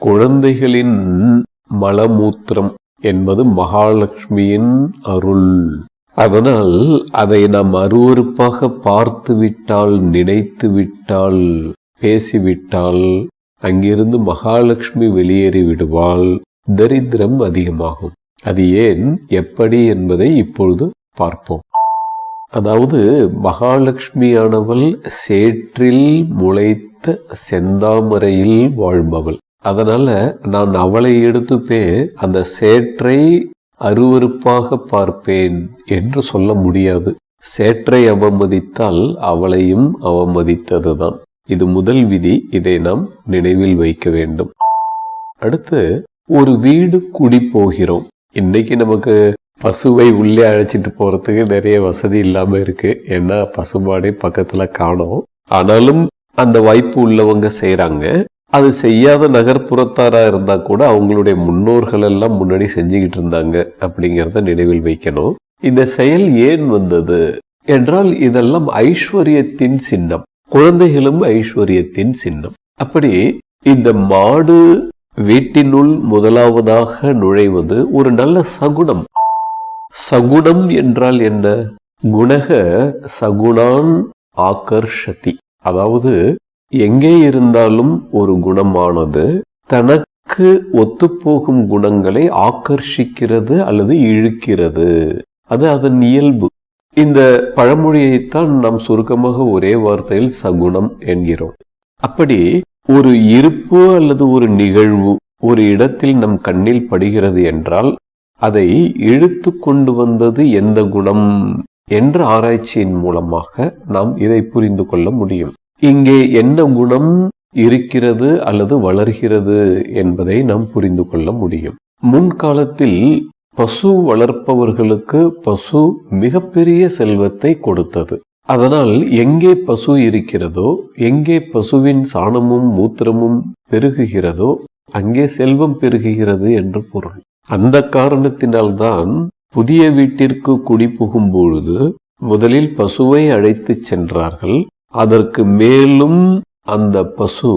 குழந்தைகளின் மலமூத்திரம் என்பது மகாலட்சுமியின் அருள். அதனால் அதை நாம் அருவருப்பாக பார்த்து விட்டால், நினைத்து விட்டால், பேசிவிட்டால் அங்கிருந்து மகாலட்சுமி வெளியேறி விடுவாள், தரித்திரம் அதிகமாகும். அது ஏன், எப்படி என்பதை இப்பொழுது பார்ப்போம். அதாவது மகாலட்சுமியானவள் சேற்றில் முளைத்த செந்தாமரையில் வாழ்பவள். அதனால நான் அவளை எடுத்துப்பே அந்த சேற்றை அருவருப்பாக பார்ப்பேன் என்று சொல்ல முடியாது. சேற்றை அவமதித்தால் அவளையும் அவமதித்ததுதான். இது முதல் விதி. இதை நாம் நினைவில் வைக்க வேண்டும். அடுத்து, ஒரு வீடு குடி போகிறோம். இன்னைக்கு நமக்கு பசுவை உள்ளே அழைச்சிட்டு போறதுக்கு நிறைய வசதி இல்லாம இருக்கு. ஏன்னா பசுமாடை பக்கத்துல காணோம். ஆனாலும் அந்த வாய்ப்பு உள்ளவங்க செய்யறாங்க. அது செய்யாத நகர்ப்புறத்தாரா இருந்தா கூட அவங்களுடைய முன்னோர்கள் எல்லாம் முன்னாடி செஞ்சுக்கிட்டு இருந்தாங்க அப்படிங்கறத நினைவில் வைக்கணும். இந்த செயல் ஏன் வந்தது என்றால், இதெல்லாம் ஐஸ்வர்யத்தின் சின்னம். குழந்தைகளும் ஐஸ்வர்யத்தின் சின்னம். அப்படி இந்த மாடு வீட்டினுள் முதலாவதாக நுழைவது ஒரு நல்ல சகுனம். சகுனம் என்றால் என்ன? குணக சகுணான் ஆகர்ஷதி. அதாவது எங்கே இருந்தாலும் ஒரு குணமானது தனக்கு ஒத்துப்போகும் குணங்களை ஆகர்ஷிக்கிறது அல்லது இழுக்கிறது. அது அதன் இயல்பு. இந்த பழமொழியைத்தான் நாம் சுருக்கமாக ஒரே வார்த்தையில் சகுனம் என்கிறோம். அப்படி ஒரு இருப்பு அல்லது ஒரு நிகழ்வு ஒரு இடத்தில் நம் கண்ணில் படுகிறது என்றால் அதை இழுத்து கொண்டு வந்தது எந்த குணம் என்ற ஆராய்ச்சியின் மூலமாக நாம் இதை புரிந்து கொள்ள முடியும். இங்கே என்ன குணம் இருக்கிறது அல்லது வளர்கிறது என்பதை நாம் புரிந்து கொள்ள முடியும். முன்காலத்தில் பசு வளர்ப்பவர்களுக்கு பசு மிகப்பெரிய செல்வத்தை கொடுத்தது. அதனால் எங்கே பசு இருக்கிறதோ, எங்கே பசுவின் சாணமும் மூத்திரமும் பெருகுகிறதோ அங்கே செல்வம் பெருகுகிறது என்று பொருள். அந்த காரணத்தினால்தான் புதிய வீட்டிற்கு குடி புகும் பொழுது முதலில் பசுவை அழைத்து சென்றார்கள். அதற்கு மேலும் அந்த பசு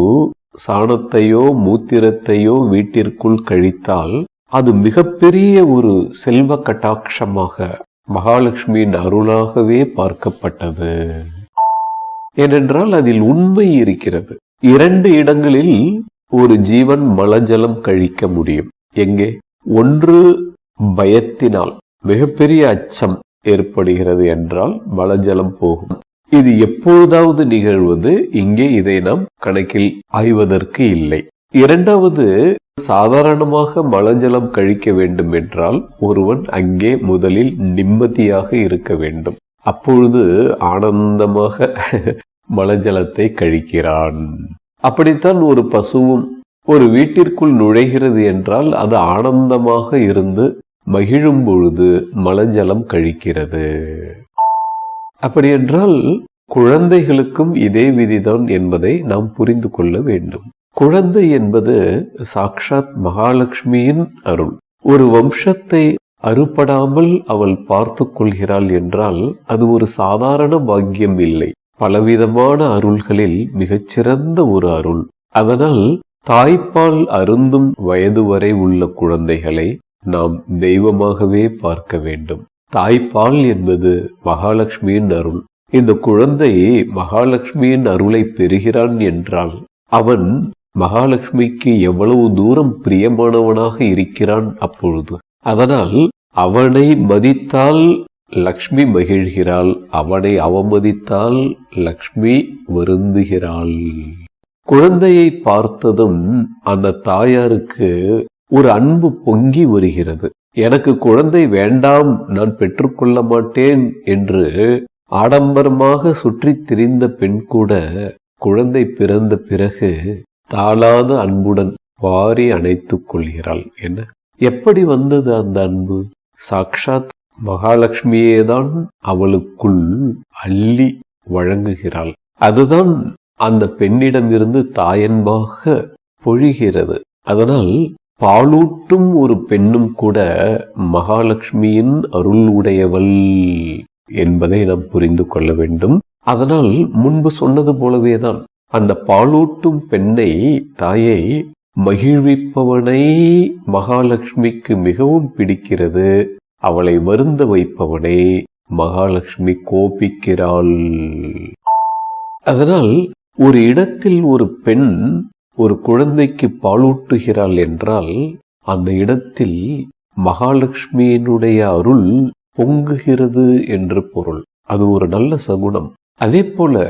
சாணத்தையோ மூத்திரத்தையோ வீட்டிற்குள் கழித்தால் அது மிகப்பெரிய ஒரு செல்வ கட்டாட்சமாக மகாலட்சுமியின் அருளாகவே பார்க்கப்பட்டது. ஏனென்றால் அதில் உண்மை இருக்கிறது. 2 இடங்களில் ஒரு ஜீவன் மலஜலம் கழிக்க முடியும். எங்கே? ஒன்று பயத்தினால் மிகப்பெரிய அச்சம் ஏற்படுகிறது என்றால் மலஜலம் போகும். இது எப்பொழுதாவது நிகழ்வது. இங்கே இதை நாம் கணக்கில் ஆய்வதற்கு இல்லை. இரண்டாவது, சாதாரணமாக மலஜலம் கழிக்க வேண்டும் என்றால் ஒருவன் அங்கே முதலில் நிம்மதியாக இருக்க வேண்டும். அப்பொழுது ஆனந்தமாக மலஜலத்தை கழிக்கிறான். அப்படித்தான் ஒரு பசுவும் ஒரு வீட்டிற்குள் நுழைகிறது என்றால் அது ஆனந்தமாக இருந்து மகிழும் பொழுது மலஜலம் கழிக்கிறது. அப்படி என்றால் குழந்தைகளுக்கும் இதே விதிதான் என்பதை நாம் புரிந்து கொள்ள வேண்டும். குழந்தை என்பது சாக்ஷாத் மகாலட்சுமியின் அருள். ஒரு வம்சத்தை அறுபடாமல் அவள் பார்த்து கொள்கிறாள் என்றால் அது ஒரு சாதாரண பாக்கியம் இல்லை. பலவிதமான அருள்களில் மிகச்சிறந்த ஒரு அருள். அதனால் தாய்ப்பால் அருந்தும் வயது வரை உள்ள குழந்தைகளை நாம் தெய்வமாகவே பார்க்க வேண்டும். தாய்ப்பால் என்பது மகாலட்சுமியின் அருள். இந்த குழந்தை மகாலட்சுமியின் அருளை பெறுகிறான் என்றால் அவன் மகாலட்சுமிக்கு எவ்வளவு தூரம் பிரியமானவனாக இருக்கிறான் அப்பொழுது. அதனால் அவனை மதித்தால் லக்ஷ்மி மகிழ்கிறாள், அவனை அவமதித்தால் லக்ஷ்மி வருந்துகிறாள். குழந்தையை பார்த்ததும் அந்த தாயாருக்கு ஒரு அன்பு பொங்கி வருகிறது. எனக்கு குழந்தை வேண்டாம், நான் பெற்றுக்கொள்ள மாட்டேன் என்று ஆடம்பரமாக சுற்றித் திரிந்த பெண் கூட குழந்தை பிறந்த பிறகு தாளாத அன்புடன் வாரி அணைத்துக் கொள்கிறாள். என்ன, எப்படி வந்தது அந்த அன்பு? சாக்ஷாத் மகாலட்சுமியேதான் அவளுக்குள் அள்ளி வழங்குகிறாள். அதுதான் அந்த பெண்ணிடமிருந்து தாயன்பாக பொழிகிறது. அதனால் பாலூட்டும் ஒரு பெண்ணும் கூட மகாலட்சுமியின் அருள் உடையவள் என்பதை நாம் புரிந்து கொள்ள வேண்டும். அதனால் முன்பு சொன்னது போலவேதான் அந்த பாலூட்டும் பெண்ணை, தாயை மகிழ்விப்பவனை மகாலட்சுமிக்கு மிகவும் பிடிக்கிறது. அவளை வருந்த வைப்பவனை மகாலட்சுமி கோபிக்கிறாள். அதனால் ஒரு இடத்தில் ஒரு பெண் ஒரு குழந்தைக்கு பாலூட்டுகிறாள் என்றால் அந்த இடத்தில் மகாலட்சுமியினுடைய அருள் பொங்குகிறது என்று பொருள். அது ஒரு நல்ல சகுனம். அதே போல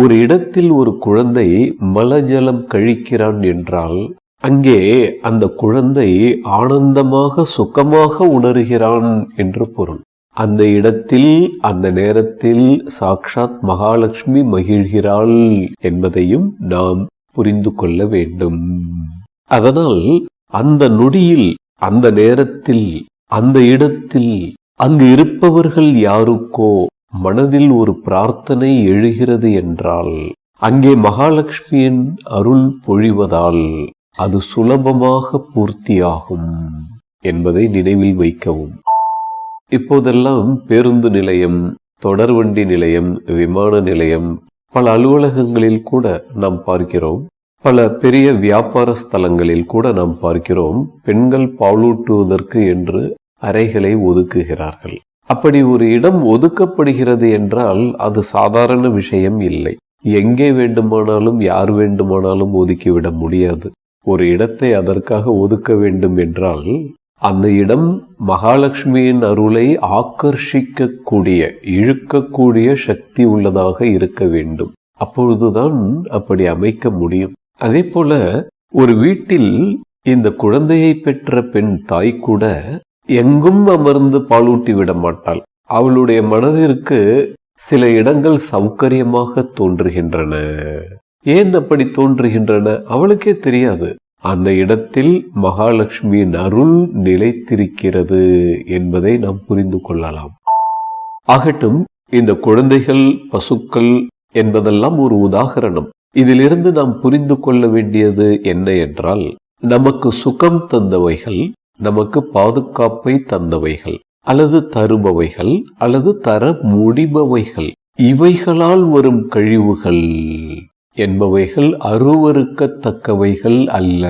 ஒரு இடத்தில் ஒரு குழந்தை மலஜலம் கழிக்கிறான் என்றால் அங்கே அந்த குழந்தை ஆனந்தமாக சுகமாக உணர்கிறான் என்று பொருள். அந்த இடத்தில் அந்த நேரத்தில் சாக்ஷாத் மகாலட்சுமி மகிழ்கிறாள் என்பதையும் நாம் புரிந்து கொள்ள வேண்டும். அதனால் அந்த நொடியில், அந்த நேரத்தில், அந்த இடத்தில் அங்கு இருப்பவர்கள் யாருக்கோ மனதில் ஒரு பிரார்த்தனை எழுகிறது என்றால் அங்கே மகாலட்சுமியின் அருள் பொழிவதால் அது சுலபமாக பூர்த்தியாகும் என்பதை நினைவில் வைக்கவும். இப்போதெல்லாம் பேருந்து நிலையம், தொடர்வண்டி நிலையம், விமான நிலையம், பல அலுவலகங்களில் கூட நாம் பார்க்கிறோம். பல பெரிய வியாபார ஸ்தலங்களில் கூட நாம் பார்க்கிறோம். பெண்கள் பாலூட்டுவதற்கு என்று அறைகளை ஒதுக்குகிறார்கள். அப்படி ஒரு இடம் ஒதுக்கப்படுகிறது என்றால் அது சாதாரண விஷயம் இல்லை. எங்கே வேண்டுமானாலும் யார் வேண்டுமானாலும் ஒதுக்கிவிட முடியாது. ஒரு இடத்தை அதற்காக ஒதுக்க வேண்டும் என்றால் அந்த இடம் மகாலட்சுமியின் அருளை ஆக்கர்ஷிக்கக்கூடிய, இழுக்கக்கூடிய சக்தி உள்ளதாக இருக்க வேண்டும். அப்பொழுதுதான் அப்படி அமைக்க முடியும். அதே போல ஒரு வீட்டில் இந்த குழந்தையை பெற்ற பெண் தாய் கூட எங்கும் அமர்ந்து பாலூட்டி விட மாட்டாள். அவளுடைய மனதிற்கு சில இடங்கள் சௌகரியமாக தோன்றுகின்றன. ஏன் அப்படி தோன்றுகின்றன அவளுக்கே தெரியாது. அந்த இடத்தில் மகாலட்சுமியின் அருள் நிலைத்திருக்கிறது என்பதை நாம் புரிந்து கொள்ளலாம். ஆகட்டும், இந்த குழந்தைகள், பசுக்கள் என்பதெல்லாம் ஒரு உதாகரணம். இதிலிருந்து நாம் புரிந்து கொள்ள வேண்டியது என்ன என்றால், நமக்கு சுகம் தந்தவைகள், நமக்கு பாதுகாப்பை தந்தவைகள், அல்லது தருபவைகள், அல்லது தர முடிபவைகள், இவைகளால் வரும் கழிவுகள் என்பவைகள் அருவருக்கத்தக்கவைகள் அல்ல.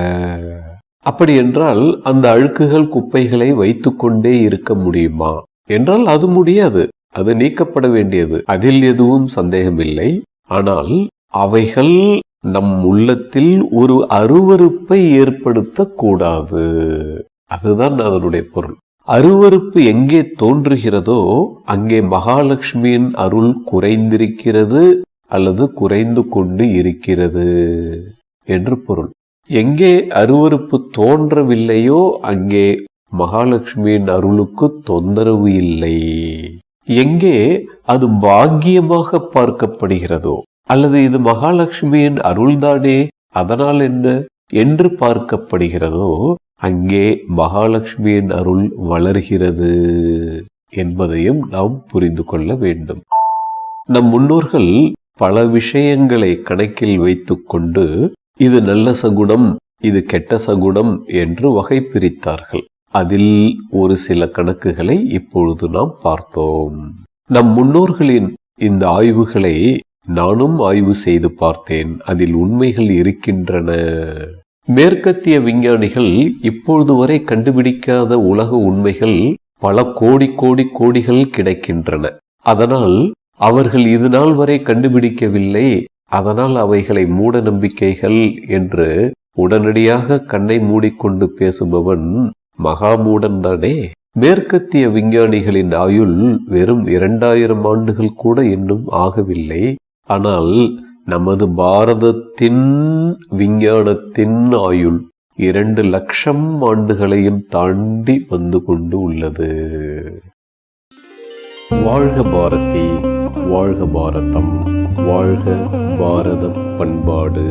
அப்படி என்றால் அந்த அழுக்குகள், குப்பைகளை வைத்துக்கொண்டே இருக்க முடியுமா என்றால் அது முடியாது. அது நீக்கப்பட வேண்டியது, அதில் எதுவும் சந்தேகமில்லை. ஆனால் அவைகள் நம் உள்ளத்தில் ஒரு அருவருப்பை ஏற்படுத்தக்கூடாது. அதுதான் அதனுடைய பொருள். அருவருப்பு எங்கே தோன்றுகிறதோ அங்கே மகாலட்சுமியின் அருள் குறைந்திருக்கிறது அல்லது குறைந்து கொண்டு இருக்கிறது என்று பொருள். எங்கே அருவருப்பு தோன்றவில்லையோ அங்கே மகாலட்சுமியின் அருளுக்கு தொந்தரவு இல்லை. எங்கே அது பாக்கியமாக பார்க்கப்படுகிறதோ அல்லது இது மகாலட்சுமியின் அருள்தானே அதனால் என்ன என்று பார்க்கப்படுகிறதோ அங்கே மகாலட்சுமியின் அருள் வளர்கிறது என்பதையும் நாம் புரிந்து கொள்ள வேண்டும். நம் முன்னோர்கள் பல விஷயங்களை கணக்கில் வைத்துக்கொண்டு இது நல்ல சகுனம், இது கெட்ட சகுனம் என்று வகை பிரித்தார்கள். அதில் ஒரு சில கணக்குகளை இப்பொழுது நாம் பார்த்தோம். நம் முன்னோர்களின் இந்த ஆய்வுகளை நானும் ஆய்வு செய்து பார்த்தேன். அதில் உண்மைகள் இருக்கின்றன. மேற்கத்திய விஞ்ஞானிகள் இப்பொழுது வரை கண்டுபிடிக்காத உலக உண்மைகள் பல கோடிகள் கிடைக்கின்றன. அதனால் அவர்கள் இது நாள் வரை கண்டுபிடிக்கவில்லை, அதனால் அவைகளை மூட நம்பிக்கைகள் என்று உடனடியாக கண்ணை மூடிக்கொண்டு பேசுபவன் மகாமூடன் தானே. மேற்கத்திய விஞ்ஞானிகளின் ஆயுள் வெறும் 2000 ஆண்டுகள் கூட இன்னும் ஆகவில்லை. ஆனால் நமது பாரதத்தின் விஞ்ஞானத்தின் ஆயுள் 2 லட்சம் ஆண்டுகளையும் தாண்டி வந்து கொண்டு உள்ளது. வாழ்க பாரதி, வாழ்க பாரதம், வாழ்க பாரத பண்பாடு.